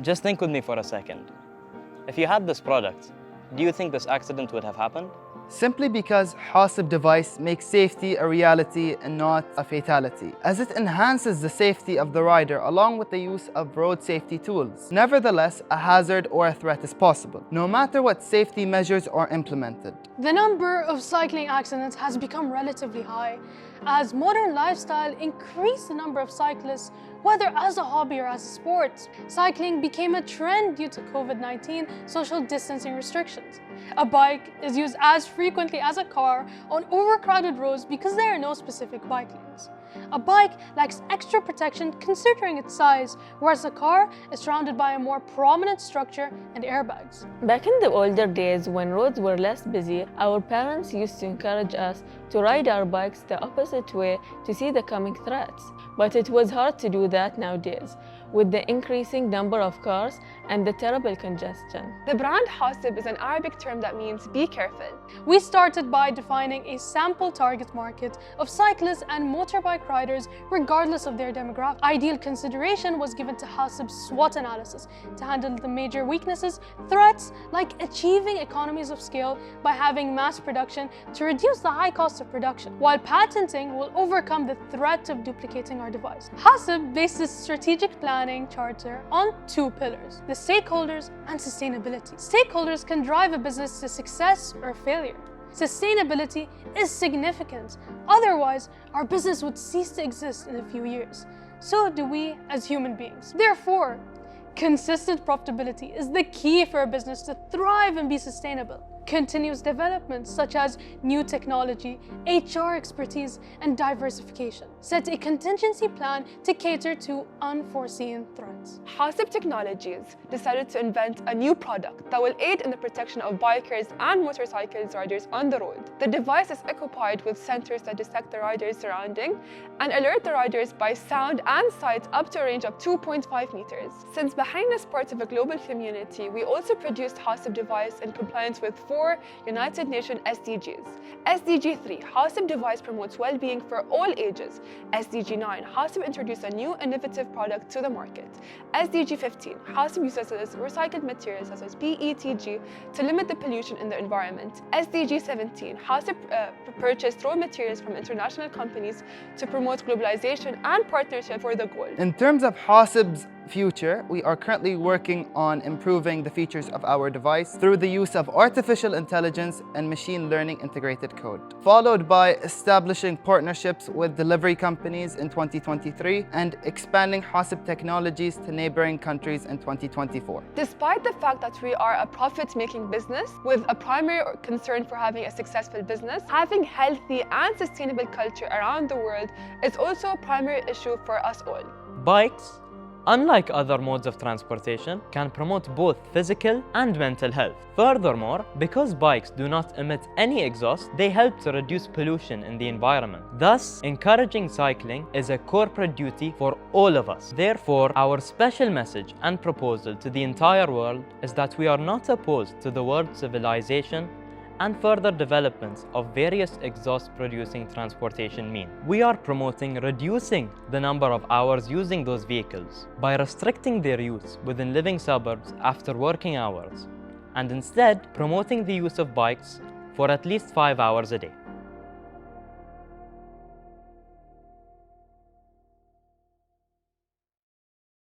Just think with me for a second. If you had this product, do you think this accident would have happened? Simply because HACCP device makes safety a reality and not a fatality, as it enhances the safety of the rider along with the use of road safety tools. Nevertheless, a hazard or a threat is possible, no matter what safety measures are implemented. The number of cycling accidents has become relatively high as modern lifestyle increased the number of cyclists, whether as a hobby or as a sport. Cycling became a trend due to COVID-19 social distancing restrictions. A bike is used as frequently as a car on overcrowded roads because there are no specific bike lanes. A bike lacks extra protection considering its size, whereas a car is surrounded by a more prominent structure and airbags. Back in the older days, when roads were less busy, our parents used to encourage us to ride our bikes the opposite way to see the coming threats. But it was hard to do that nowadays, with the increasing number of cars and the terrible congestion. The brand HACCP is an Arabic term that means be careful. We started by defining a sample target market of cyclists and motorbike riders regardless of their demographic. Ideal consideration was given to HACCP's SWOT analysis to handle the major weaknesses, threats like achieving economies of scale by having mass production to reduce the high cost of production, while patenting will overcome the threat of duplicating our device. HACCP based its strategic planning charter on two pillars: the stakeholders and sustainability. Stakeholders can drive a business to success or failure. Sustainability is significant, otherwise our business would cease to exist in a few years. So do we as human beings. Therefore, consistent profitability is the key for a business to thrive and be sustainable. Continuous development such as new technology, HR expertise, and diversification. Set a contingency plan to cater to unforeseen threats. HACCP Technologies decided to invent a new product that will aid in the protection of bikers and motorcycle riders on the road. The device is equipped with sensors that detect the rider's surrounding and alert the riders by sound and sight up to a range of 2.5 meters. Since Bahrain is part of a global community, we also produced HACCP device in compliance with 4 United Nations SDGs. SDG 3, HACCP device promotes well-being for all ages. SDG 9, HACCP introduced a new innovative product to the market. SDG 15, HACCP uses recycled materials such as PETG to limit the pollution in the environment. SDG 17, HACCP purchased raw materials from international companies to promote globalization and partnership for the goal. In terms of HACCP's future, we are currently working on improving the features of our device through the use of artificial intelligence and machine learning integrated code, followed by establishing partnerships with delivery companies in 2023 and expanding HACCP technologies to neighboring countries in 2024. Despite the fact that we are a profit-making business with a primary concern for having a successful business, having healthy and sustainable culture around the world is also a primary issue for us all. Bikes, unlike other modes of transportation, can promote both physical and mental health. Furthermore, because bikes do not emit any exhaust, they help to reduce pollution in the environment. Thus, encouraging cycling is a corporate duty for all of us. Therefore, our special message and proposal to the entire world is that we are not opposed to the world civilization and further developments of various exhaust-producing transportation means. We are promoting reducing the number of hours using those vehicles by restricting their use within living suburbs after working hours, and instead promoting the use of bikes for at least 5 hours a day.